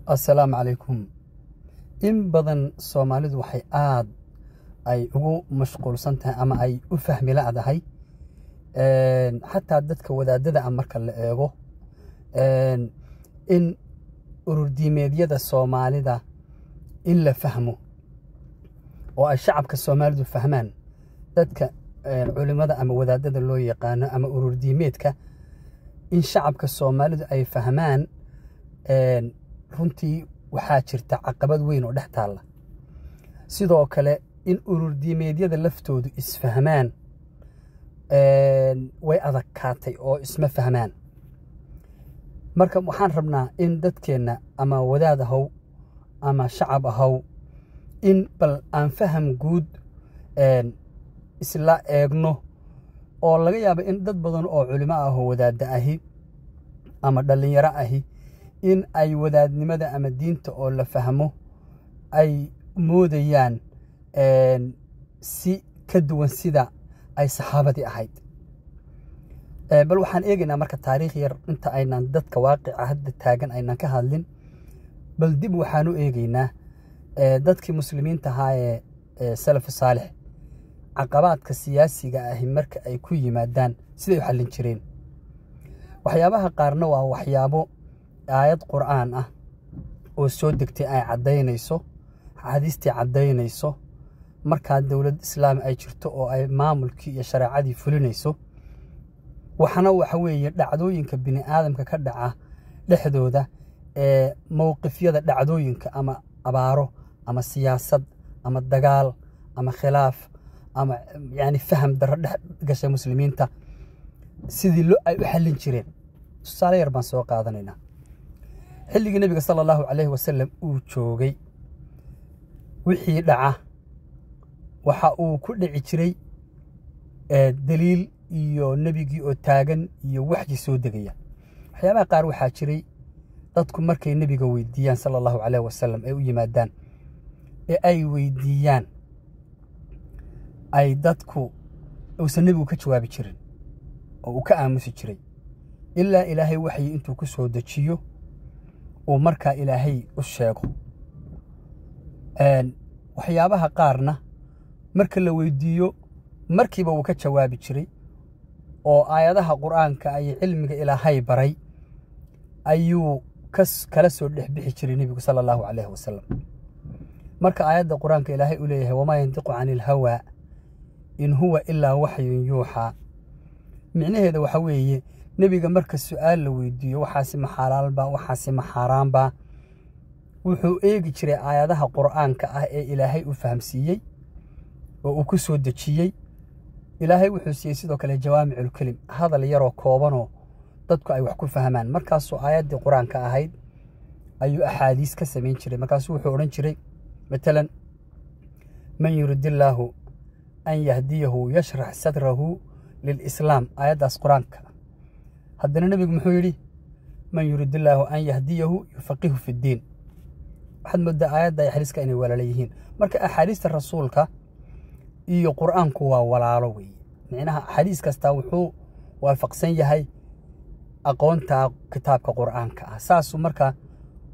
السلام عليكم. إن بدن Soomaalidu waxay aad ay ugu mashquulsan tahay ama ay u fahmi laadahay hatta dadka wadaadada marka la eego in urur diimeedyada Soomaalida in la fahmo oo ay shacabka Soomaalidu fahmaan dadka culimada ama wadaadada loo yaqaan ama urur diimeedka in shacabka Soomaalidu ay fahmaan runtii waxaa jirta caqabad weyn oo dhex taala sidoo kale in urur diimeedyada laftoodu isfahmaan way adagkaatay oo isma fahmaan marka waxaan rabnaa in dadkeena ama wadaad ahaw ama shacab ahaw in bal aan faham guud isla eegno oo laga yaabo in dad badan oo culimo ah oo wadaada ahi ama dhalinyaro ahi in ay wadaadnimada ama diinta oo la fahmo ay moodayaan si ka duwan sida ay saxaabadii ahayd bal waxaan eegaynaa marka taariikh yar inta aynan dadka waaqica hadda taagan aynan ka hadlin bal dib waxaan u eegaynaa dadkii muslimiinta ahaa ee salaf saalix caqabaadka siyaasiga ah marka ay ku yimaadaan siday u xallin jireen waxyaabaha qaarna waa waxyaabo aayad quraan ah oo soo degtay ay cadeynayso xadiistii cadeynayso marka dawlad islaam ay jirto oo ay maamulkii iyo shariicadii fulinayso waxana waxa weeye dhacdooyinka bini aadamka ka dhaca dhexdooda ee mowqifyada dhacdooyinka ama abaaro ama siyaasad ama dagaal ama khilaaf ama yani faham darro dhex gashay muslimiinta sidii ay u xallin jireen tusaale yar baan soo qaadanaynaa xilligii nabiga sallallahu alayhi wasallam uu joogay wixii dhaca waxa uu ku dhici jiray daliil iyo nabigii oo taagan iyo waxyi soo degaya waxyaabaha qaar waxaa jiray dadku markay nabiga weydiiyaan sallallahu alayhi wasallam ay u yimaadaan ay weydiiyaan ay dadku uusan nabigu ka jawaabi jirin oo uu ka aamusi jiray ilaa ilaahay waxyi intuu ku soo dejiyo oo marka ilaahay u sheego waxyaabaha qaarna marka la weydiiyo markiiba uu ka jawaabi jiray oo aayadaha quraanka ay cilmiga ilaahay baray ayuu kala soo dhexbixi jiray nabiga sallallahu alayhi wasallam marka aayada quraanka ilaahay u leeyahay wama yantiqu anil hawa in huwa illa wahyun yuha micnaheedu waxa weeye nabiga marka su'aal la weydiiyo waxaasi ma xalaal ba waxaasi ma xaraam ba wuxuu eegi jiray aayadaha quraanka ah ee ilaahay u fahamsiiyay oo uu ku soo dejiyay ilaahay wuxuu siiyay sidoo kale jawaamicul kalim hadal yar oo kooban oo dadku ay wax ku fahmaan markaas oo aayadii quraanka ahayd ayuu ahadiis ka sameyn jiray markaas wuxuu oran jiray مثلا من يريد الله أن يهديه يشرح صدره للإسلام آيات قرآنك هذا النبي محيري من يريد الله أن يهديه يفقهه في الدين حد مدة آيات دا يحرسك إني ولا ليهين مركا أحاديث الرسول كا إيو قرآن كوا ولا علوي معناها حديث كاستوحو وفقسين يهي أقوان تا كتاب كقرآن كا أساسه مركا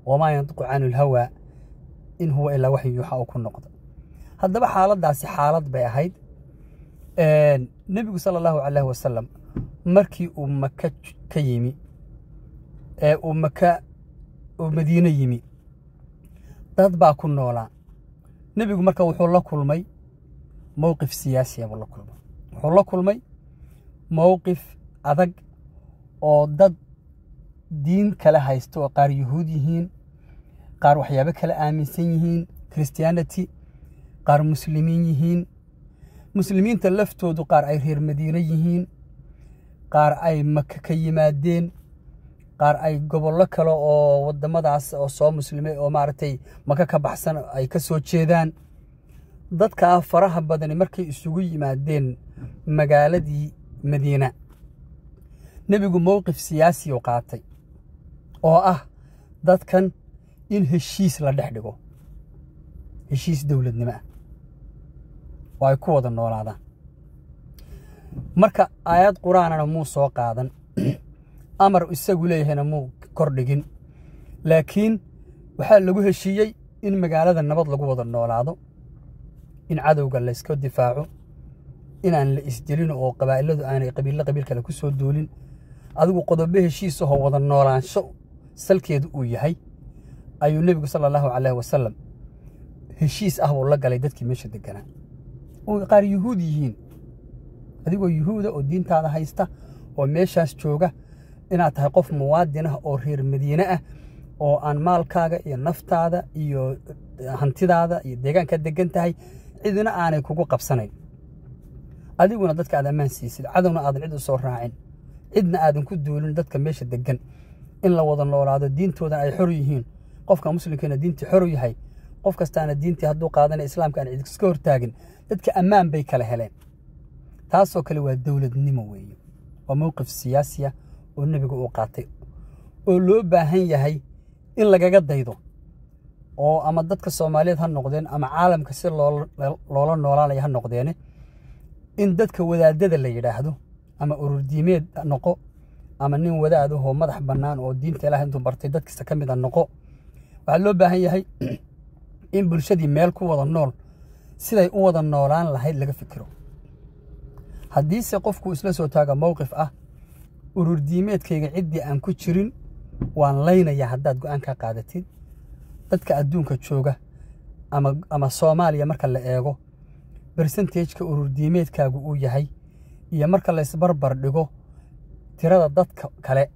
وما ينطق عن الهوى إن هو إلا وحي يوحى أو كن نقطة هذا بحالة داسي حالة بيهايد النبي صلى الله عليه وسلم مركي ومكة كيمي ومكة ومدينة يمي تطبع كن نولا نبي مركا وحول الله كل مي موقف سياسي والله كل مي وحول الله كل مي موقف أدق أو ضد دين كلا هايستو قار يهوديين قار waxyaabo kala aaminsan yihiin Christianity qaar muslimiin yihiin muslimiinta laftoodu qaar ay reer Madiina yihiin qaar ay Makka ka yimaadeen qaar ay gobollo kale oo wadamadaas oo soo muslimay oo maartay Makka ka baxsan ay ka soo jeedaan dadka faraha badan markay isugu yimaadeen magaaladii Madiina nabigu mowqif siyaasi oo qaatay oo ah dadkan in heshiis la dhex dhigo heshiis dawladnimo ah oo ay ku wada noolaadaan marka aayad quraanana muu soo qaadan amar isagu leeyahayna muu kordhigin laakiin waxaa lagu heshiiyey in magaalada nabad lagu wada noolaado, in cadowga la iska difaaco, inaan la isdilin oo qabaa'iladu aanay qabiil kale ku soo duulin. adigu qodobo heshiis oo wada noolaansho salkeedu uu yahay ayuu nabigu sallallahu alayhi wasallam heshiis ah oo la galay dadkii meesha deganaa oo qaar yuhuud yihiin. adigoo yuhuuda oo diintaada haysta oo meeshaas jooga inaad tahay qof muwaadin ah oo reer Madiina ah oo aan maalkaaga iyo naftaada iyo hantidaada iyo deegaanka degan tahay cidina aanay kugu qabsanayn. adiguna dadka aad amaan siisid, cadawna aadan cid u soo raacin, cidna aadan ku duulin dadka meesha degan, in la wada noolaado, diintooda ay xor yihiin. qofka muslimkeena diintii xor yahay, qof kastaana diintii hadduu qaadanay islaamka aan cid iska hortaagin, dadka ammaan bay kala heleen. taasoo kale waa dawladnimo weeye, waa mowqif siyaasi ah oo nabiga uu qaatay oo loo baahan yahay in lagaga daydo, oo ama dadka Soomaaliyeed ha noqdeen ama caalamka si loola noolaanay ha noqdeen, in dadka wadaadada la yiraahdo ama ururdiimeed noqo ama nin wadaado oo madax bannaan oo diinta Ilaahay intuu bartay dadkiisa ka mid ah noqo. waxaa loo baahan yahay in bulshadii meel ku wada nool siday u wada noolaan lahayd laga fikiro. haddii se qofku isla soo taaga mowqif ah ururdiimeedkayga ciddii aan ku jirin waan leynayaa haddaad go'aan ka qaadatid, dadka adduunka jooga ama Soomaaliya marka la eego percentage-ka ururdiimeedkaagu uu yahay iyo marka la isbarbar dhigo tirada dadka kale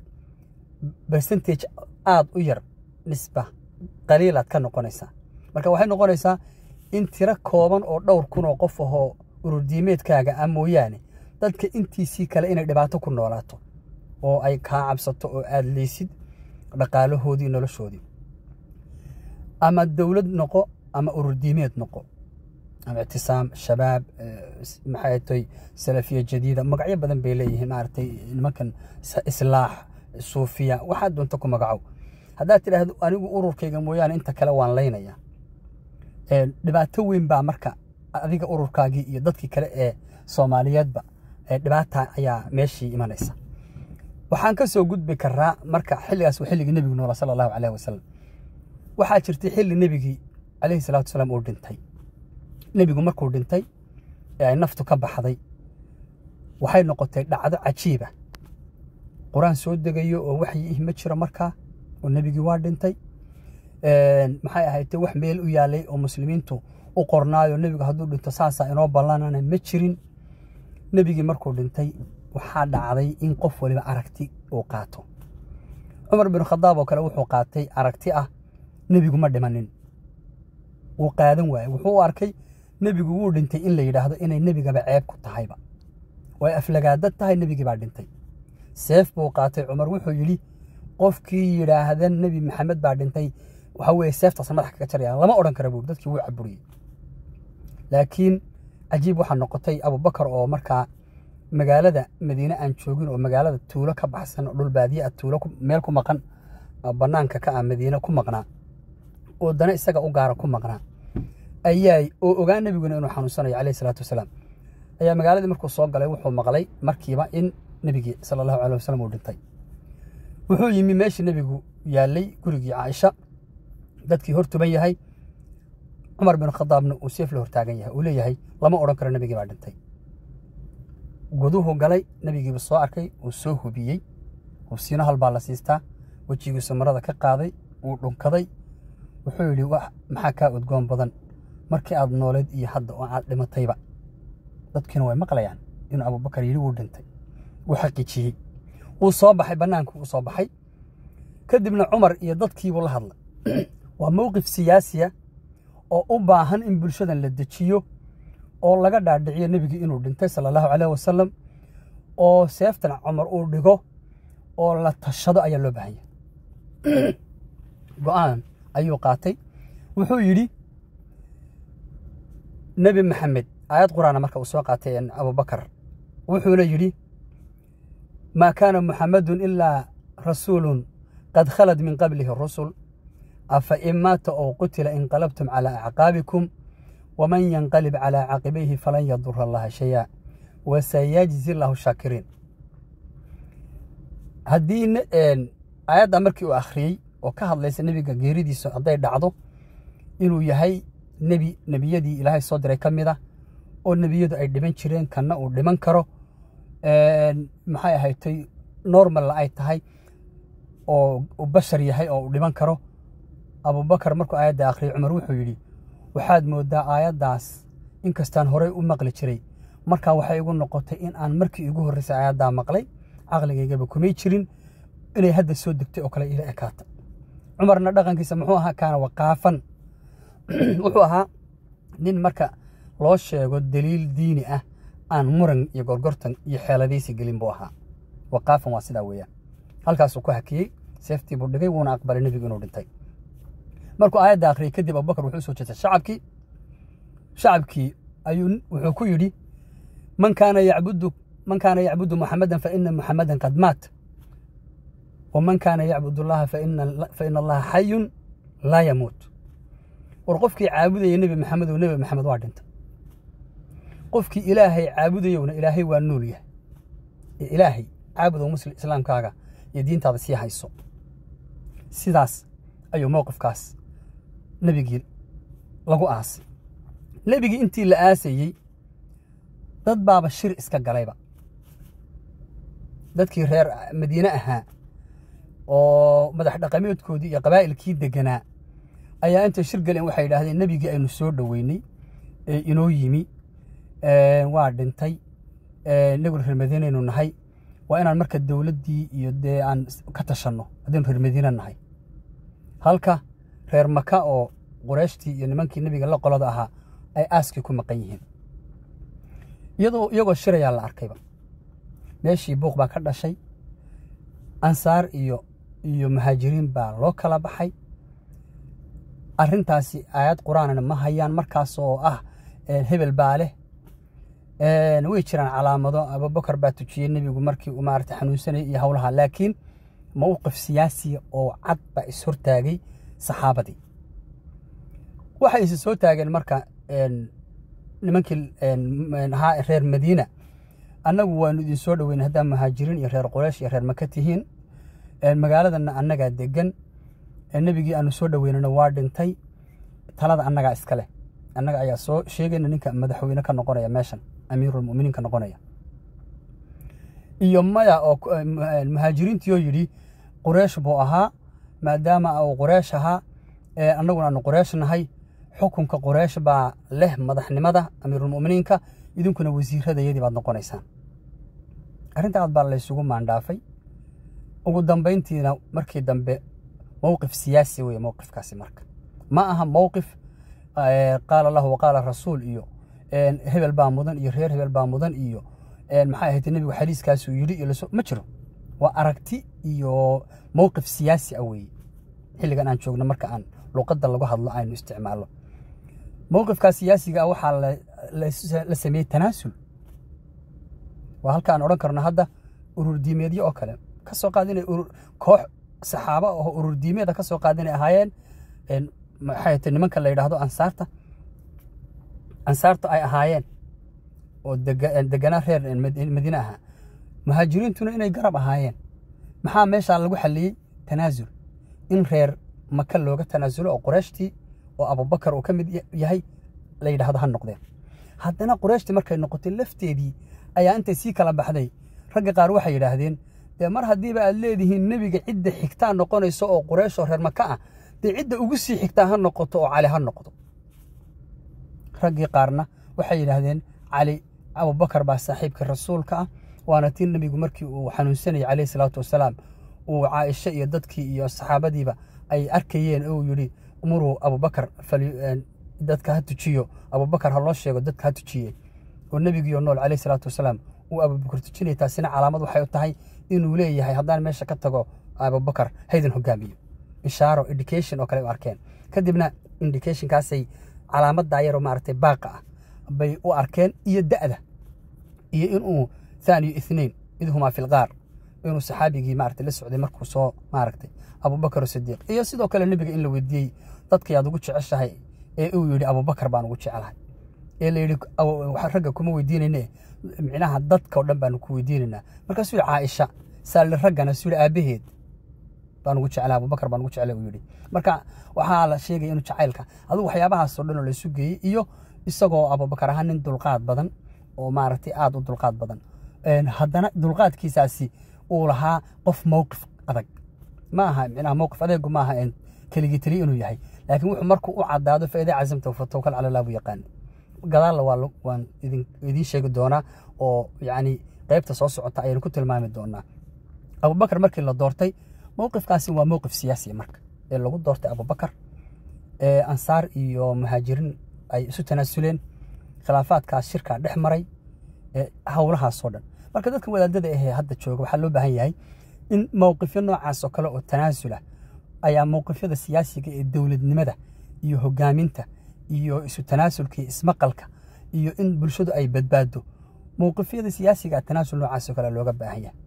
percentage aad u yar, nisba qaliilaad ka noqonaysaa. marka waxay noqonaysaa in tiro kooban oo dhowr kun oo qof ahoo ururdiimeedkaaga ah mooyaane dadka intiisii kale inay dhibaato ku noolaato oo ay kaa cabsato oo aad leysid dhaqaalahoodii noloshoodii. ama dawlad noqo ama ururdiimeed noqo ama اعتصام shabaab maxay tahay salafiya jadiida, magacyo badan bay leeyihiin maartay nimankan islaax suufiya waxa doonto ku magacow. haddaad tiraahdo anigu ururkayga mooyaan inta kale waan leynaya, dhibaato weyn baa marka adiga ururkaagii iyo dadkii kale ee Soomaaliyeedba dhibaata ayaa meeshii imanaysa. waxaan ka soo gudbi karaa marka xilligaas xilligii nabiga nool sallallahu alayhi wasallam waxaa jirtay xilli nabigi alayhi salaatu wasalaam uu dhintay. nabigu markuu dhintay ay naftu ka baxday waxay noqotay dhacdo cajiib ah. quraan soo degayo oo waxyi ma jiro markaa oo nabigi waa dhintay. maxay ahayd wax meel u yaalay oo muslimiintu u qornaayo nabigu hadduu dhinto saasa inoo ballanana ma jirin. nabigi markuu dhintay waxaa dhacday in qof waliba aragti uu qaato. Umar bin Khattab oo kale wuxuu qaatay aragti ah nabigu ma dhimanin, wuu qaadan waayay. wuxuu arkay nabigu wuu dhintay in la yiraahdo inay nabigaba ceeb ku tahayba, way aflagaadad tahay nabigi baa dhintay. seef buu qaatay Umar wuxuu yiri qofkii yiraahdo nabi Maxamed baa dhintay waxa weeye seeftaas madax kaga jaraya lama oran karo buu dadkii wuu caburiyay. laakiin ajiib waxa noqotay Abu Bakar oo markaa magaalada Madiina aan joogin oo magaalada tuulo ka baxsan oo dhul baadiye ah tuulo meel ku maqan banaanka ka ah Madiina ku maqnaa oo dana isaga u gaar ku maqnaa ayay oo ogaan nabiguna inuu xanuunsanayo alayhi salaatu wasalaam ayaa magaalada markuu soo galay wuxuu maqlay markiiba in nabigi sallallahu alayhi wasallam uu dhintay. wuxuu yimi meeshii nabigu yaalay gurigii Aisha dadkii hortuban yahay. Umar bin Khattabna uu seef la hortaagan yahay uu leeyahay lama oran karo nabigi baa dhintay. guduhu galay nabigi soo arkay uu soo hubiyay hubsiina hal baa la siistaa, wajigiisa marada ka qaaday uu dhunkaday. wuxuu yiri wax maxaa ka udgoon badan markii aad nooleed iyo hadda oo aad dhimatayba. dadkina way maqlayaan in Abu Bakar yiri uu dhintay. uu xaqiijiyay uu soo baxay banaanku uu soo baxay kadibna Umar iyo dadkii uu la hadlay. waa mowqif siyaasi ah oo u baahan in bulshadan la dejiyo oo laga dhaadhiciyo nabiga inuu dhintay sallallahu alayhi wasallam oo seeftan Umar uu dhigo oo la tashado ayaa loo baahan yahay. go'aan ayuu qaatay. wuxuu yiri nabi Maxamed ayad quraana marka uu soo qaatay Abu Bakar wuxuu la yiri ma kana Muhammadun illa rasulun qad khalad min qablihi ar-rusul afa imata aw qutila inqalabtum ala a'qabikum ومن ينقلب على عقبيه فلن يضر الله شيئا وسيجزي الله الشاكرين. هدين آيات مركي وآخري oo ka hadlaysa nebiga geeridiisa hadday dhacdo inuu yahay nebiyadii ilaahay soo diray ka mid ah oo nebiyadu ay dhiman jireen kanna uu dhiman karo maxay ahaydtay normal ay tahay oo bashar yahay oo uu dhiman karo abubakar markuu aayadda akhriyay cumar wuxuu yidhi waxaad moodaa aayaddaas inkastaan horey u maqli jiray markaa waxay igu noqotay in aan markii igu horreysay aayaddaa maqlay caqligaygaba kumay jirin inay hadda soo degtay oo kale ila ekaata cumarna dhaqankiisa muxuu ahaa kaana waqaafan wuxuu ahaa nin marka loo sheego daliil diini ah aan muran iyo gorgortan iyo xeeladaysi gelin buu ahaa waqaafan waa sidaa weeyaan halkaasuu ku hakiyey seeftii buu dhigay wuuna aqbalay nebigu inuu dhintay markuu aayadda akhriyay kadib abubakar wuxuu soo jeestay shacabkii ayuu wuxuu ku yidhi man kaana yacbudu muxamadan faina muxamadan qad maat waman kaana yacbud allaha faina allaha xayun laa yamuut war qofkii caabudaya nebi maxamed oo nebi maxamed waa dhintay qofkii ilaahay caabudayowna ilaahay waa nool yahay ilaahay caabudow muslim islaamkaaga iyo diintaada sii hayso sidaas ayuu mowqifkaas nebigii lagu aasay nebigii intii la aasayey dad baaba shir iska galayba dadkii reer madiine ahaa oo madax dhaqameedkoodii iyo qabaa'ilkii deganaa ayaa intay shir galeen waxay yidhaahdeen nebigii aynu soo dhoweynay ee inoo yimi waa dhintay inaguna reer madiinaynu nahay waa inaan marka dowladdii iyo dee aan ka tashanno haddaynu reer madiina nahay halka reer maka oo qurayshtii iyo nimankii nebiga la qolada ahaa ay aaskii ku maqan yihiin iyagoo shirayaa la arkayba meeshii buuq baa ka dhashay ansaar iyo muhaajiriin baa loo kala baxay arrintaasi aayad qur-aanana ma hayaan markaas oo ah hebel baa leh way jiraan calaamado abubakar baa tujiyey nebigu markii uu maaragtay xanuunsanayay iyo howlaha laakiin mowqif siyaasiya oo cad baa is hortaagay saxaabadii waxay is soo taageen marka nimankii reer madiina annagu waanu idin soo dhoweyn haddaa muhaajiriin iyo reer quraysh iyo reer maka tihiin magaaladana annagaa degan nebigii aanu soo dhoweynana waa dhintay talada annagaa iska leh annaga ayaa soo sheegayna ninka madaxweyne ka noqonaya meeshan amiirulmu'miniin ka noqonaya iyo maya oo muhaajiriintii oo yidhi quraysh buu ahaa maadaama uu quraysh ahaa annaguna aanu quraysh nahay xukunka quraysh baa leh madaxnimada amiirulmu'miniinka idinkuna wasiiradayadii baad noqonaysaan arrintaas baa laysugu maandhaafay ugu dambayntiina markii dambe mowqif siyaasi weeye mowqifkaasi marka ma aha mowqif qaala lahu waqaala rasuul iyo hebel baa mudan iyo reer hebel baa mudan iyo maxay ahayd nebigu xadiiskaasuu yidhi iyo ma jiro waa aragti iyo mowqif siyaasi ah weeye xilligan aan joogno marka aan luqadda lagu hadlo aynu isticmaalno mowqifkaas siyaasiga ah waxaa la sameeyey tanaasul waa halka aan odhan karno hadda urur diimeedyo oo kale ka soo qaadinay koox saxaabo oo urur diimeeda ka soo qaadinay ahaayeen maxay tahay nimanka la yidhaahdo ansaarta ay ahaayeen oo deganaa reer madiine ahaa muhaajiriintuna inay garab ahaayeen maxaa meeshaa lagu xalliyey tanaasul in reer maka looga tanaasulo oo qurayshtii oo abubakar uu ka mid yahay la yidhaahdo ha noqdeen haddana qurayshtii markay noqotay lafteedii ayaa intay sii kala baxday ragga qaar waxay yidhaahdeen dee mar haddiiba aad leedihiin nebiga cidda xigtaa noqonayso oo quraysh oo reer maka ah dee cidda ugu sii xigtaa ha noqoto oo cali ha noqdo raggii qaarna waxay yidhaahdeen cali abubakar baa saaxiibka rasuulka ah waana tii nebigu markii uu xanuunsanayay calayhi salaatu wasalaam uu caaisha iyo dadkii iyo saxaabadiiba ay arkayeen uu yidhi umuruu abubakar dadka ha tujiyo abubakar ha loo sheego dadka ha tujiyey oo nebigiiyo nool calayhi salaatu wasalaam uu abubakar tujinaya taasina calaamad waxay tahay inuu leeyahay haddaan meesha ka tago abubakar haydin hogaamiyo ishaaro indication oo kale u arkeen kadibna indicationkaasay calaamaddaa yaroo maaragtay baaqa ah bay u arkeen iyo da'da iyo inuu ثاني اثنين إذهما في الغار إنه صحابي مارت اللي سعودي مركو صو ماركتي أبو بكر الصديق إيه سيدو كلا النبي إن لو ودي تدك يا دوجتش عشها إيه يودي أبو بكر بان وجتش على إيه اللي أو حرقكم ودين إنه معناها تدك ودم بان كودين إنه مركز سوي عائشة سال الرجال سوي أبيهد baan ugu jeclaa abubakar baan ugu jeclaa uu yidhi marka waxaa la sheegay inuu jacaylka adigu waxyaabahaas oo dhan oo la isu geeyey iyo isagoo abubakar ahaan nin dulqaad badan oo maaragtay aad u dulqaad badan haddana dulqaadkiisaasi uu lahaa qof mowqif adag ma aha micnaha mowqif adeegu ma aha keligii taliya inuu yahay laakiin wuxuu markuu u caddaado faa'iida cazamta fatawakal cala allah buu yaqaan gadaalla waan idiin sheegi doonaa oo yacni qaybta soo socota ayaynu ku tilmaami doonaa abubakar markii la doortay mowqifkaasi waa mowqif siyaasi marka ee lagu doortay abubakar ansaar iyo muhaajiriin ay isu tanaasuleen khilaafaadkaas shirkaa dhex maray howlahaasoo dhan marka dadka wadaadada ahee hadda jooga waxaa loo baahan yahay in mowqifyo noocaas oo kale oo tanaasula ayaa mowqifyada siyaasiga ee dowladnimada iyo hogaaminta iyo isu tanaasulka iyo ismaqalka iyo in bulshadu ay badbaado mowqifyada siyaasiga tanaasul noocaas oo kale looga baahan yahay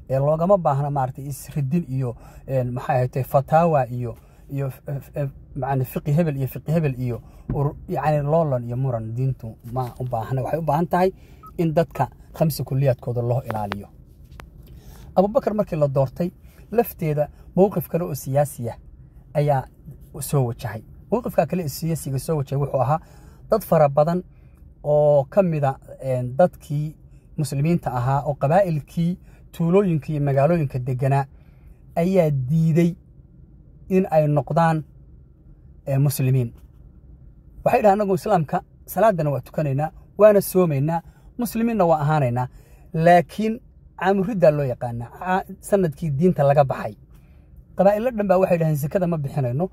ee loogama baahna maartay isridin iyo maxay ahayd fataawa iyo macna fiqi hebel iyo yani loolan iyo muran diintu ma u baahna waxay u baahan tahay in dadka khamsi kulliyaadkooda loo ilaaliyo abubakar markii la doortay lafteeda mowqif kale oo siyaasi ah ayaa soo wajahay mowqifka kale ee siyaasiga soo wajahay wuxuu ahaa dad fara badan oo ka mida dadkii muslimiinta ahaa oo qabaa'ilkii tuulooyinka iyo magaalooyinka deganaa ayaa diiday in ay noqdaan muslimiin waxay dhahaan anagu islaamka salaadana waa tukanaynaa waana soomaynaa muslimiinna waa ahaanaynaa laakiin caamuriddaa loo yaqaanaa sanadkii diinta laga baxay qabaa'ilo dhan baa waxay dhaheen sakada ma bixinayno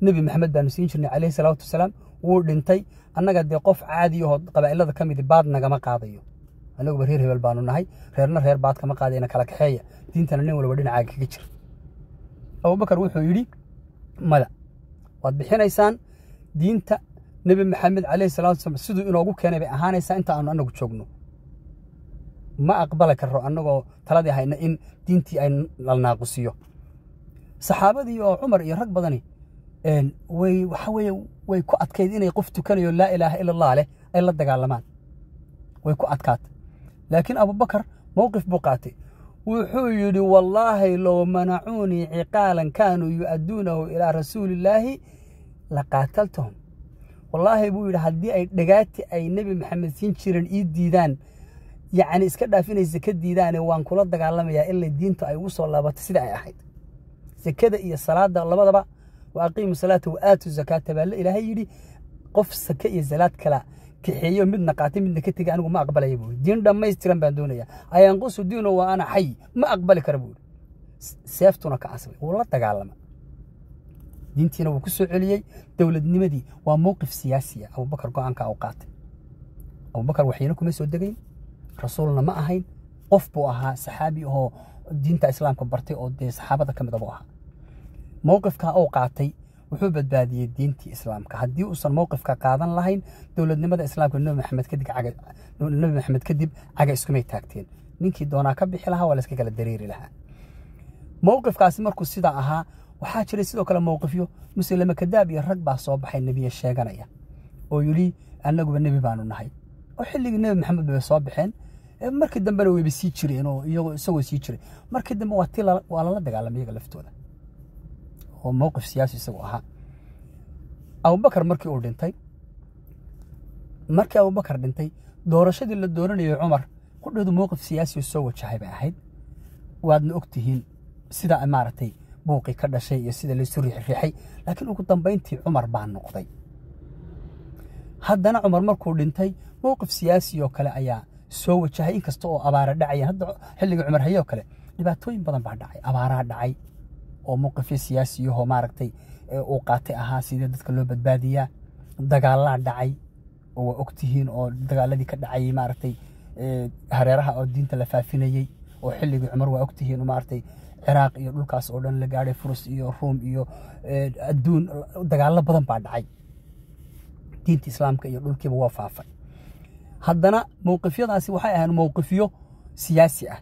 nebi maxamed baanu siin jirnay calayhi salaatu wasalaam wuu dhintay annaga dee qof caadi ahoo qabaa'ilada ka midi baad nagama qaadayo annaguba reer hebel baanu nahay reerna reer baad kama qaadayna kala kaxeeya diintana nin walba dhinacaaga kaga jira abubakar wuxuu yidhi mada waad bixinaysaan diinta nebi maxamed calayhi salaatu wasalaam siduu inoogu keenay bay ahaanaysaa inta aanu annagu joogno ma aqbali karro annagoo taladii hayna in diintii ay la naaqusiyo saxaabadii oo cumar iyo rag badani waxa weeye way ku adkayd inay qof tukanayo laa ilaaha ila allah leh ay la dagaalamaan way ku adkaatay laakiin abubakar mowqif buu qaatay wuxuu yidhi wallaahi low manacuunii ciqaalan kaanuu yu'adduunahu ilaa rasuulillaahi la qaataltahum wallaahi buu yidhi haddii ay dhagaati ay nebi maxamed siin jireen ii diidaan yacni iska dhaafinaysa ka diidaane waan kula dagaalamayaa ilaa diinta ay ugu soo laabato sida ay ahayd sakada iyo salaada labadaba wa aqiimu salaata wa aatu zakaata baa la ilaahay yidhi qof saka iyo salaad kala kaxeeyo midna qaatay midna ka tegay anigu ma aqbalaya buu diin dhammaystiran baan doonayaa ayanqusu diinu wa ana xay ma aqbali kara buu seeftuna ka asbay wuu la dagaalama diintiina wuu ku soo celiyey dowladnimadii waa mowqif siyaasi ah abubakar go'aanka uu qaatay abubakar waxayna kuma soo degayn rasuulna ma ahayn qof buu ahaa saxaabi oo diinta islaamka bartay oo dee saxaabada ka mid ah buu ahaa mowqifka uu qaatay wuxuu badbaadiyey diintii islaamka haddii uusan mowqifka qaadan lahayn dowladnimada islaamka nabi maxamed kadib caga iskumay taagteen ninkii doonaa ka bixi lahaa waa la iska kala dareeri lahaa mowqifkaasi markuu sidaa ahaa waxaa jiray sidoo kale mowqifyo muslime kadaab iyo rag baa soo baxay nebiya sheeganaya oo yidhi annaguba nebi baanu nahay oo xilligii nebi maxamed bay soo baxeen markii dambena wayba sii jireen oo isagoo sii jiray markii dambe waa lala dagaalamay iyaga laftooda oo mowqif siyaasi isagu ahaa abubakar markii abubakar dhintay doorashadii la dooranayay cumar ku dhadu mowqif siyaasi soo wajahay bay ahayd waadna ogtihiin sida maaragtay buuqi ka dhashay iyo sida la isu riixay laakiin ugu dambeyntii cumar baa noqday haddana cumar markuu dhintay mowqif siyaasi oo kale ayaa soo wajahay inkasta oo abaara dhacayeen hadda xilliga cumar hayo kale dhibaatooyin badan baa dhacay abaaraa dhacay oo mowqifyo siyaasi oo maaragtay uu qaatay ahaa sidii dadka loo badbaadiyaa dagaalaa dhacay oo waa ogtihiin oo dagaaladii ka dhacayay maaragtay hareeraha oo diinta la faafinayay oo xilligii cumar waa ogtihiin maaragtay ciraaq iyo dhulkaas oo dhan la gaadhay furus iyo ruum iyo adduun dagaalo badan baa dhacay diinta islaamka iyo dhulkiiba waa faafay haddana mowqifyadaasi waxay ahayn mowqifyo siyaasi ah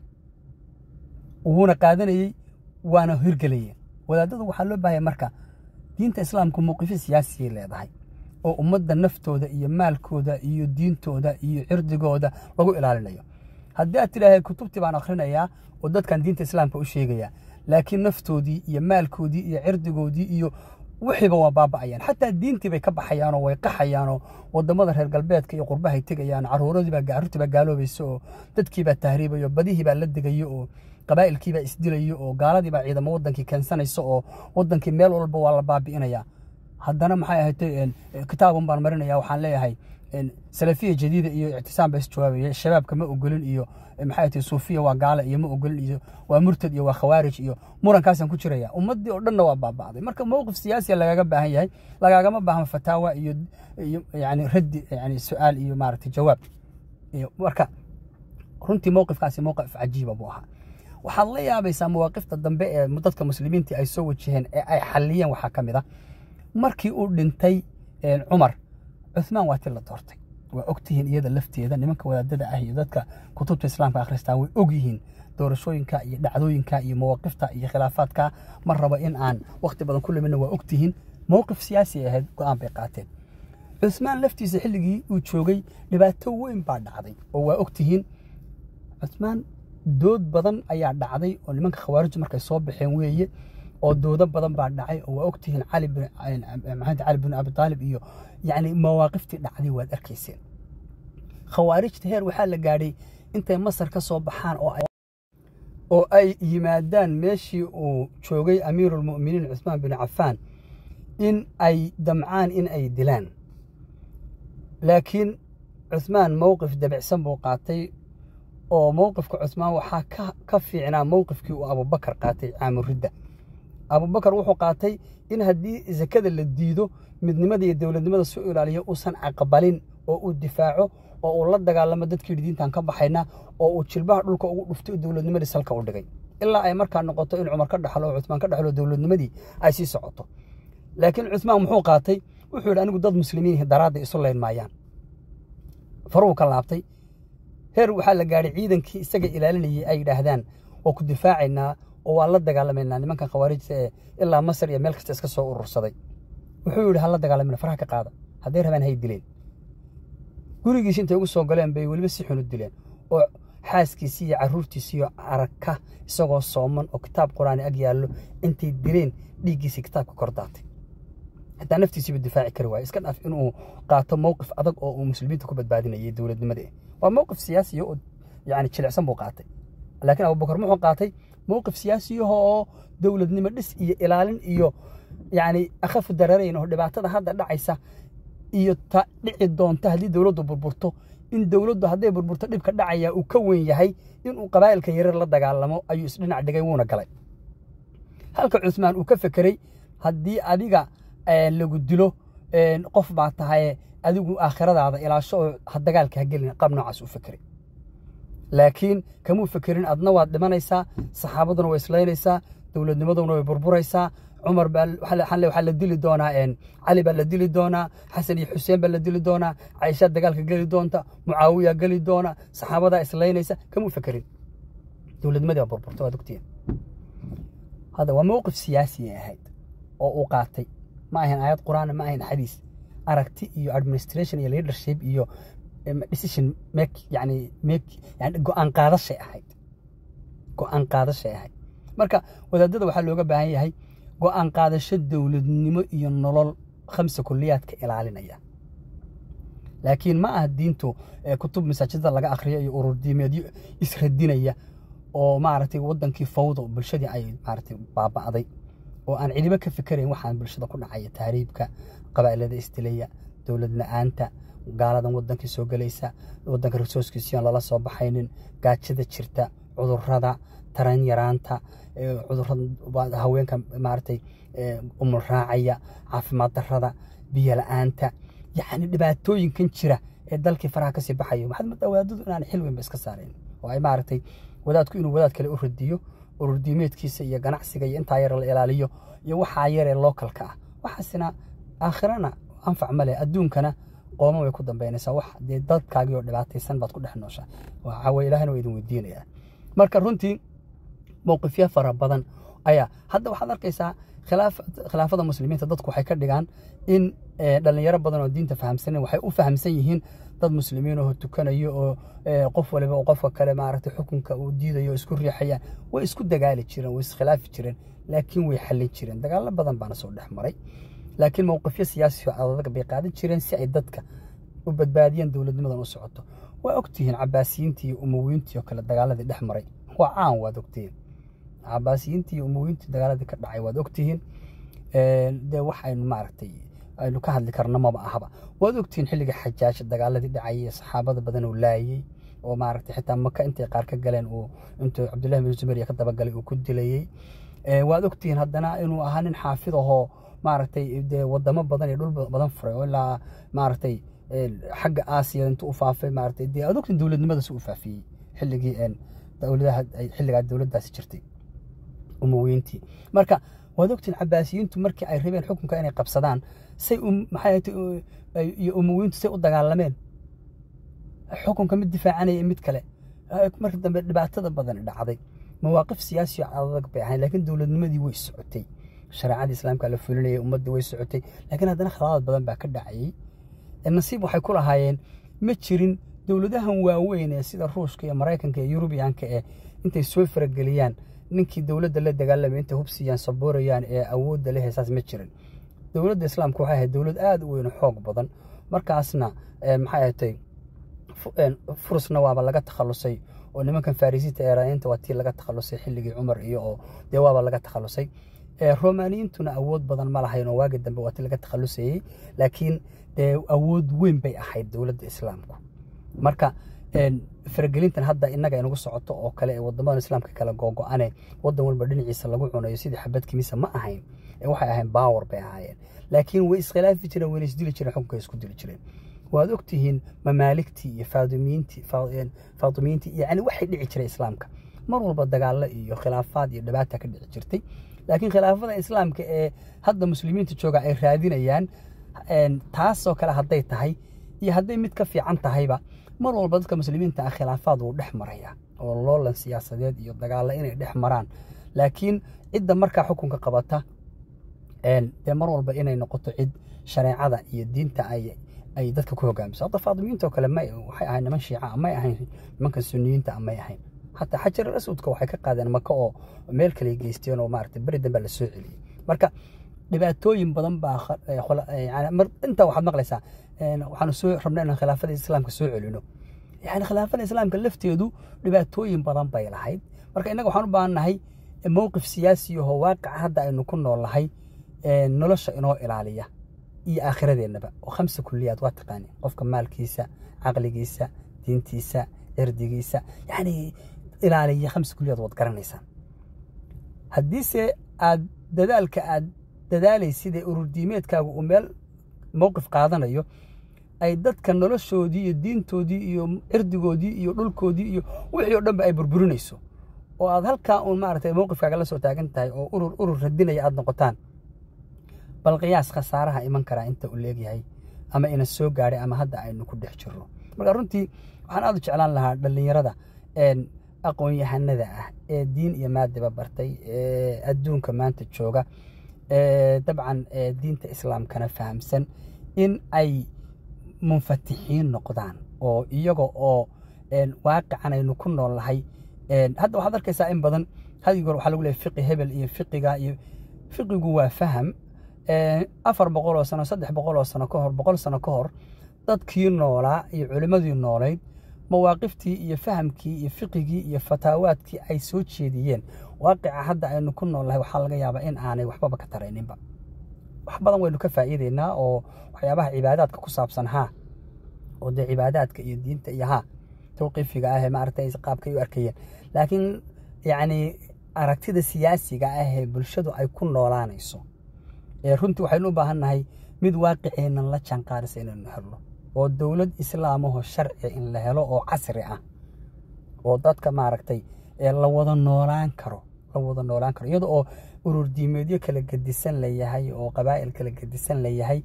wuuna qaadanayay waana hirgelayeen wadaadadu waxaa loo baahaya marka diinta islaamku mowqifyo siyaasiyay leedahay oo ummadda naftooda iyo maalkooda iyo diintooda iyo cirdigooda lagu ilaalinayo haddii aad tidhaahay kutubtii baan akhrinayaa oo dadkan diinta islaamka u sheegaya laakiin naftoodii iyo maalkoodii iyo cirdigoodii iyo wixiiba waa baaba'ayaan xataa diintii bay ka baxayaan oo way qaxayaan oo wadamada reer galbeedka iyo qurbaha ay tegayaan caruurtii baa gaaloobayso oo dadkii baa tahriibayo badihii baa la degayo oo qabaa'ilkii baa isdilayo oo gaaladii baa ciidamo wadankii keensanayso oo wadankii meel walba waa la baabi'inayaa haddana maxay ahayd kitaabun baan marinaya waxaan leeyahay salafiya jadiida iyo ictisaam baa isjawaabaya shabaabka ma ogolin iyo maxay ahayd suufiya waa gaala iyo ma ogolin iyo waa murtad iyo waa khawaarij iyo murankaasaan ku jiraya ummadii oo dhanna waa baaba'day marka mowqif siyaasi lagaga baahan yahay lagagama baahan fataawa iyo yani raddi yani su'aal iyo maaragtay jawaab iyo marka runtii mowqifkaasi mowqif cajiiba buu ahaa waxaad la yaabaysaa mawaaqifta dambe ee dadka muslimiinta ay soo wajaheen ee ay xaliyeen waxaa ka mid ah markii uu dhintay Umar Uthman waa la doortay waa ogtihiin iyada lafteeda nimanka wadaadada ah iyo dadka kutubta islaamka akhristaan way ogyihiin doorashooyinka iyo dhacdooyinka iyo mawaaqifta iyo khilaafaadka mar raba in aan waqti badan ku lumina waa ogtihiin mowqif siyaasi ah go'aan bay qaateen Uthman laftiisa xilligii uu joogay dhibaato weyn baa dhacday oo waa ogtihiin Uthman dood badan ayaa dhacday oo nimanka khawaarij markay soo baxeen weeye oo doodo badan baa dhacay oo waa ogtihiin Ali bin Abi Talib iyo yani mawaaqiftii dhacday waad arkayseen khawaarijta heer waxaa la gaadhay intay Masar ka soo baxaan oo ay yimaadaan meeshii uu joogay amiirul mu'miniin Uthman bin Affan in ay damcaan in ay dilaan laakiin Uthman mowqif dabicsan buu qaatay oo mowqifka Uthman waxaa ka fiicnaa mowqifkii uu Abu Bakar qaatay caamul ridda Abu Bakar wuxuu qaatay in haddii zakada la diido midnimada iyo dawladnimada soo ilaaliyo uusan aqbalin oo uu difaaco oo uu la dagaalamo dadkii diintan ka baxayna oo uu jilbaha dhulka ugu dhuftay dawladnimadii salka u dhigay ilaa ay markaa noqoto in Umar ka dhaxlo Uthman ka dhaxlo dawladnimadii ay sii socoto laakiin Uthman muxuu qaatay wuxuu yiri anigu dad muslimiin daraada isu leyn maayaan faruu ka laabtay heer waxaa la gaaray ciidankii isaga ilaalinayay ay yiraahdaan oo ku difaacayna oo waa la dagaalamayna nimanka khawaarijta ee ilaa Masar iyo meel kasta iska soo urursaday wuxuu yiri hal dagaalamina faraha ka qaada haday rabaan hay dileen gurigiisa intay ugu soo galeen bay waliba si xun u dileen oo xaaskiisa iyo caruurtiisa iyo araka isagoo sooman oo kitaab quraani ag yaallo intay dileen dhigiisa kitaabka kordaatay hatta naftiisa difaaci kari waay iska dhaaf inuu qaato mowqif adag oo uu muslimiinta ku badbaadinayay dawladnimada waa mowqif siyaasi oo yani jilicsan buu qaatay laakiin Abu Bakar muxuu qaatay موقف سياسي هو دولة نمدس إلالين إيو يعني أخف الدرارين هو دبعتها هذا دعيسة إيو دعي تهدي دولة بربورتو إن دولة هذا بربورتو دبك دعية وكوين يهي إن قبائل كيرر لدى قالمو أيو سنين عدقايونا قلي هلك عثمان وكفكري هدي أديقا اللي قدلو قف بعتها أديقو آخرة هذا إلى شو هدى قالك هقلنا قبنا عسو فكري لكن كمو فكرين أدنى وادمانيسا صحابتنا وإسلاميسا دولتنا وبربوريسا عمر حل ديلي دونا إن علي ديلي دونا حسن حسين ديلي دونا عائشة دقالك قالي دونتا معاوية قالي دونا صحابة إسلاميسا كمو فكرين دولتنا وبربورتوا دكتين هذا هو موقف سياسي هيد أو قاطي ما هي آيات قرآن ما هي حديث أركتي إيو administration إيو leadership إيو decision يعني go'aan qaadashay ahayd marka wadaadada waxa looga baahan yahay go'aan qaadasho dawladnimo iyo nolol khamsa kulliyaadka ilaalinaya laakiin ma ah diintu kutub masaajidda laga akhriyo iyo urur diimeedyo isradinaya oo maaragtay wadankii fawdo bulshadii ay maaragtay baaba'day oo aan cidiba ka fikirayn waxaan bulshada ku dhacay taariibka qabaa'ilada istilaya dawlad la'aanta gaaladan wadankii soo galaysa wadanka resourcekiisa lala soo baxaynin gaajada jirta cudurrada taran yaraanta cudurrada haweenka maartay umul raacaya caafimaad darrada biyo la'aanta yani dhibaatooyinkan jira ee dalkii faraha ka sii baxayo maxad ma dawaadadu inaan xil weyn iska saareen oo ay maartay wadaadku inuu wadaad kale u radiyo urur diimeedkiisa iyo ganacsiga iyo inta yar la ilaaliyo iyo waxa yar ee localka ah waxaasina aakhirana anfac male adduunkana qooma way ku dambeynaysaa wax dadkaaga oo dhibaataysan baad ku dhex nooshaa waxa way ilaahna way idin weydiinayaan marka runtii mowqifyo fara badan ayaa hadda waxaad arkaysaa khilaafada muslimiinta dadku waxay ka dhigaan in dhalinyaro badan oo diinta fahamsan waxay u fahamsan yihiin dad muslimiin oo tukanayo oo qof waliba oo qofka kale maaragtay xukunka uu diidayo isku riixayaan way isku dagaali jireen way iskhilaafi jireen laakiin way xallin jireen dagaal badan baan soo dhaxmaray laakiin mowqifyo siyaasi oo adag bay qaadan jireen si ay dadka u badbaadiyaan dawladnimadan u socoto waa ogtihiin cabaasiyiintii iyo umawiyiintii oo kale dagaaladii dhaxmaray waa caan waad ogtihiin cabaasiyiintii iyo umawiyiintii dagaaladii ka dhacay waad ogtihiin de waxaynu maaragtay aynu ka hadli karno maba ahaba waad ogtihiin xilliga xajaaj dagaaladii dhacay saxaabada badan oo laayay oo maaragtay xitaa maka intay qaar ka galeen oo intuu Cabdullaahi bin Zubayr ka daba galay oo ku dilayay waad ogtihiin haddana inuu ahaa nin xaafid ahoo maaragtay de wadamo badan iyo dhul badan furay oo ilaa maaragtay xagga Aasiya intuu u faafay maaragtay de aad ogtihiin dawladnimada soo faafiyay xilligii xilliga dawladdaasi jirtay umawiyiintii marka waad ogtihiin cabaasiyiintu markii ay rabeen xukunka inay qabsadaan say maxay iyo umawiyiintu say u dagaalameen xukunka mid difaacanaya mid kale markii dambe dhibaatada badan dhacday mawaaqif siyaasi oo adag bay ahayn laakiin dawladnimadii way socotay shariicada islaamka la fulinayay ummadda way socotay laakiin haddana khalaad badan baa ka dhacay nasiib waxay ku lahaayeen ma jirin dawladahan waaweyn ee sida Ruushka iyo Mareykanka iyo Yurubiyaanka intay soo farageliyaan ninkii dawladda la dagaalamay inta hubsiyaan saboorayaan ee awoodda leh heesaas ma jirin dawladda islaamku waxay ahayd dawlad aad u weyn xoog badan markaasna maxay ahayd furusna waaba laga takhalusay oo nimankan Farisiinta Eeraayinta waa tii laga takhalusay xilligii Umar iyo oo de waaba laga takhalusay Romaaniyiintuna awood badan ma lahayn oo waagi dambe waa tii laga takhalusay laakiin de awood weyn bay ahayd dawladda islaamku marka faragelintan hadda inaga inagu socoto oo kale ee wadamada islaamka kala go'go'ane wadan walba dhinaciisa lagu cunayo sidii xabad kimisa ma ahayn waxay ahayn power bay ahaayeen laakiin way iskhilaafi jireen way isdili jireen xukunka isku dili jireen waad ogtihiin mamaaligtii iyo faadimiintii yani waxay dhici jiray islaamka mar walba dagaalo iyo khilaafaad iyo dhibaato ka dhici jirtay laakiin khilaafada islaamka ee hadda muslimiinta jooga ay raadinayaan taasoo kale hadday tahay iyo hadday mid ka fiican tahayba mar walba dadka muslimiinta ah khilaafaad uu dhex maraya oo loolan siyaasadeed iyo dagaalo inay dhex maraan laakiin cidda markaa xukunka qabata de mar walba inay noqoto cid shareecada iyo diinta ay dadka ku hogaamiso hadda faadimiinta oo kale waxay ahayn niman shiica may ahayn nimanka sunniyiinta may ahayn hatta xajar al-aswadka waxay ka qaadeen maka oo meel kale geysteen oo maaragtay bari dambe la soo celiyay marka dhibaatooyin badan baa yani inta waxaad maqlaysaa waxaanu soo rabnaa in khilaafada islaamka soo celino yani khilaafada islaamka lafteedu dhibaatooyin badan bay lahayd marka inaga waxaan u baahannahay mowqif siyaasi oo waaqic hadda aynu ku noolahay nolosha inoo ilaaliya iyo aakhiradeenaba oo 5 kulliyaad waa taqaani qofka maalkiisa aqligiisa diintiisa irdigiisa yani ilaaliya 5 kulliyaad wad garanaysaa haddiise aad dadaalka aad dadaalaysid urur diimeedkaagu uu meel mowqif qaadanayo ay dadka noloshoodii iyo diintoodii iyo irdigoodii iyo dhulkoodii iyo wixii oo dhanba ay burburinayso oo aad halkaa uun maaragtay mowqifkaaga la soo taagan tahay oo urur radinaya aad noqotaan bal qiyaas khasaaraha iman karaa inta uu leeyahay ama ina soo gaaray ama hadda aynu ku dhex jirno marka runtii waxaan aad u jeclaan lahaa dhalinyarada aqoon-yahanada ah ee diin iyo maadaba bartay adduunka maanta jooga dabcan diinta islaamkana fahamsan in ay munfatixiin noqdaan oo iyaga oo waaqican aynu ku noolahay hadda waxaad arkaysaa in badan hadiga waxa lagu leeyahay fiqi hebel iyo fiqigu waa faham 400 sano 300 sano ka hor 100 sano ka hor dadkii noolaa iyo culimadii noolayd mawaaqiftii iyo fahamkii iyo fiqigii iyo fataawaadkii ay soo jeediyeen waaqica hadda aynu ku noolahay waxa laga yaabaa in aanay waxba ka tarayninba wax badan waynu ka faa'iideynaa oo waxyaabaha cibaadaadka ku saabsan oo de cibaadaadka iyo diinta iyo tawqiifiga ah maartay qaabka ay u arkayeen laakiin yani aragtida siyaasiga ah ee bulshadu ay ku noolaanayso runtii waxaynu u baahannahay mid waaqiceena la janqaarisa inaynu helno oo dawlad islaamaho sharci in la helo oo casri ah oo dadka maaragtay la wada noolaan karo iyadoo oo urur diimeedyo kala gedisan leeyahay oo qabaa'il kala gedisan leeyahay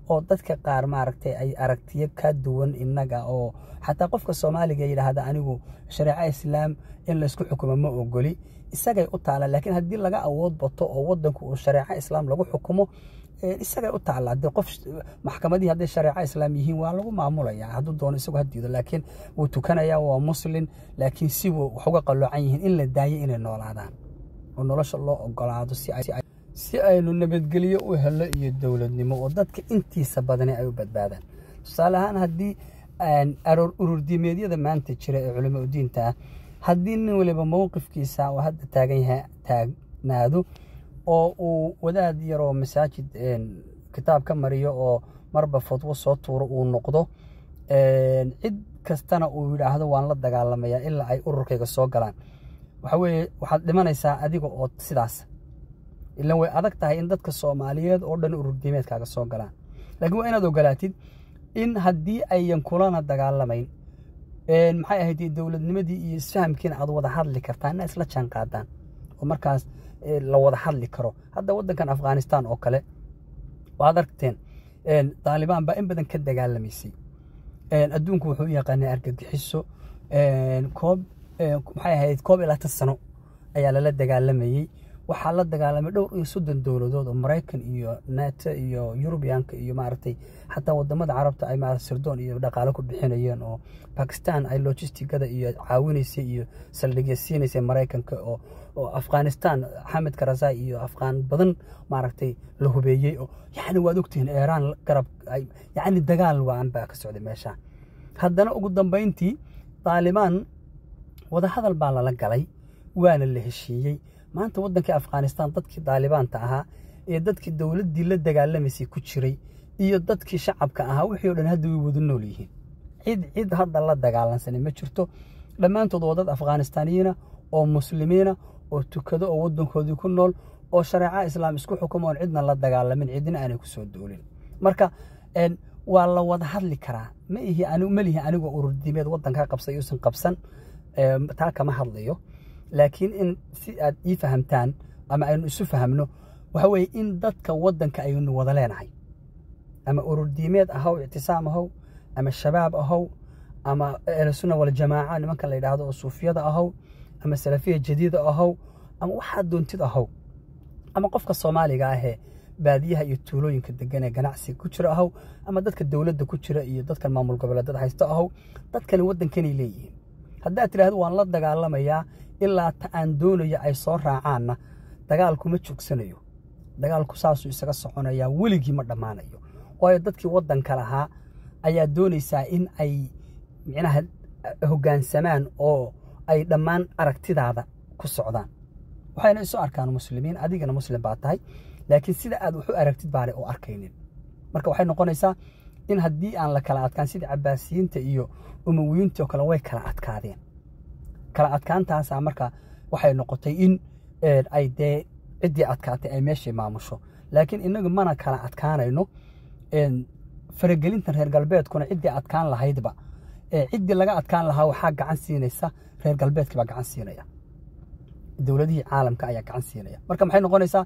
oo dadka qaar maaragtay ay aragtiyo ka duwan inaga oo xataa qofka Soomaaliga yiraahdo anigu shariica islaam in la isku xukumo ma ogoli isagay u taala laakiin hadii laga awood bato oo wadanku uu shariica islaam lagu xukumo isagay u taala hadii qof maxkamadii hadii shariica islaam yihiin waa lagu maamulayaa haduu doono isagu hadiido laakiin uu tukanaya waa muslim laakiin si uu wax uga qaloocan yihiin in la daayo inay noolaadaan oo nolosha loo ogolaado si aynu nabadgeliyo u helo iyo dawladnimo oo dadka intiisa badan ay u badbaadaan tusaale ahaan hadii urur diimeedyada maanta jira ee culimada diinta haddii nin waliba mowqifkiisa oo hadda taagan yahay taagnaado oo uu wadaad yar oo masaajid kitaab ka mariyo oo marba fatwo soo tuuro uu noqdo cid kastana uu yiraahdo waan la dagaalamayaa ilaa ay ururkayga soo galaan waxa weeye waxaad dhimanaysaa adiga oo sidaas ilaa way adag tahay in dadka Soomaaliyeed oo dhan urur diimeedkaaga soo galaan laakiin waa inaad ogolaatid in haddii ayan kulana dagaalamayn maxay ahayd dawladnimadii iyo isfahamkiina aad wada hadli kartaan isla jaan qaadaan oo markaas la wada hadli karo hadda wadankan Afghanistan oo kale waad aragteen Taliban ba in badan ka dagaalamaysay adduunku wuxuu yaqaanay argagixiso koob maxay ahayd koob ilaa 10 sano ayaa la dagaalamayay waxa la dagaalamay dhowr iyo 30 dawladood oo Mareykan iyo NATO iyo Europeanka iyo maartay hatta wadamada Carabta ay maartay sirdoon iyo dhaqaale ku bixinayeen oo Pakistan ay logistikada iyo caawinaysay iyo saldhigyada Mareykanka oo Afghanistan Ahmed Karzai iyo Afghan badan maartay la hubeeyay oo yaani waad ogtiin Iran garab ay yaani dagaal waan baa ka socday meesha haddana ugu dambeyntii Taliban wada hadal baa la galay waana la heshiiyay maanta wadanka Afghanistan dadkii Taliban-ta ahaa ee dadkii dawladii la dagaalamayay ku jiray iyo dadkii shacabka ahaa wixii oo dhan hadda way wada nool yihiin cid hadda la dagaalansan ma jirto dhamaantood wadad Afghaanistaaniyiina oo muslimiina oo tukado oo wadankoodii ku nool oo shariica islaam isku xukumoon cidna la dagaalamin cidina aanay ku soo doolin marka waa la wada hadli karaa ma ihi anigu urur diimeed wadanka qabsay oo san qabsan taa kama hadlayo laakiin in si aad ii fahamtaan ama aynu isu fahamno waxa weeye in dadka wadanka aynu wada leenahay ama urur diimeed ahaw ictisaam ahaw ama shabaab ahaw ama sunna wal jamaa nimanka la yiraahdo oo suufiyada ahaw ama salafiya jadiida ahaw ama waxa doontid ahaw ama qofka Soomaaliga ah ee baadiyaha iyo tuulooyinka degan ee ganacsi ku jira ahaw ama dadka dawladda ku jira iyo dadka maamul goboleedyada haysta ahaw dadkani wadankan leeyihiin hadda tiraahdo waan la dagaalamayaa ilaa aan doonayo ay soo raacaana dagaalku ma joogsanayo dagaalku saasuu isaga soconaya weligii ma dhamaanayo waayo dadkii wadanka lahaa ayaa doonaysaa in ay micnaha hoggaansamaan oo ay dhammaan aragtidaada ku socdaan waxayna isu arkaan muslimiin adigana muslim baa tahay laakiin sida aad wuxuu aragtid baale oo arkaynin marka waxay noqonaysaa in haddii aan la kala adkaan sida Cabbaasiyiinta iyo Umayyiinta oo kale way kala adkaadeen kala adkaantaas marka waxay noqotay in ay cidii adkaatay ay meeshii maamusho laakiin inagu mana kala adkaanayno faragelintan reer galbeedkuna cidii adkaan lahaydba cidii laga adkaan lahaa waxa gacan siinaysa reer galbeedka ba gacan siinaya dawladihii caalamka ayaa gacan siinaya marka maxay noqonaysaa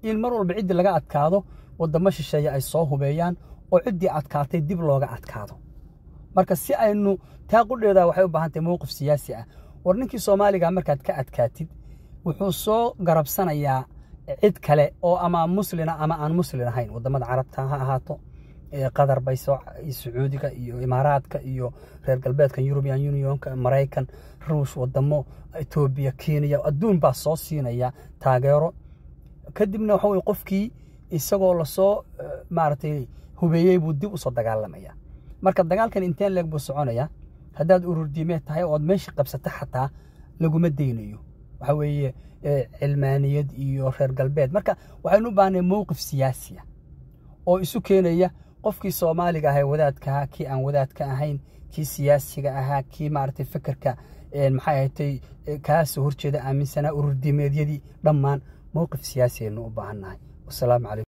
in mar walba cidii laga adkaado wadamo shisheeye ay soo hubeeyaan oo cidii adkaatay dib looga adkaado marka si aynu taaqudheeda waxay u baahan tahay mowqif siyaasi ah warninkii Soomaaliga markaad ka adkaatid wuxuu soo garabsanayaa cid kale oo ama muslina ama aan muslim ahayn wadamada Carabta ha ahaato Qatar bayso Sacuudiga iyo Imaaraadka iyo reer galbeedka European Unionka Mareykan Ruush wadamo Ethiopia Kenya adduun baa soo siinaya taageero kadibna waxa way qofkii isagoo la soo maartay hubeeyay buu dib u soo dagaalamaya marka dagaalkan inteen leeg buu soconaya haddaad urur diimeed tahay oo meeshii qabsata xataa laguma deynayo waxa weeye cilmaaniyad iyo reer galbeed marka waxaynu u baahnay mowqif siyaasi ah oo isu keenaya qofkii Soomaaliga ah ee wadaadka kii aan wadaadka ahayn kii siyaasiga ahaa kii maartay fikirka maxay ahayd kaas horjeeda aaminsana urur diimeedyadii dhammaan mowqif siyaasi ah u baahannahay wassalaamu calaykum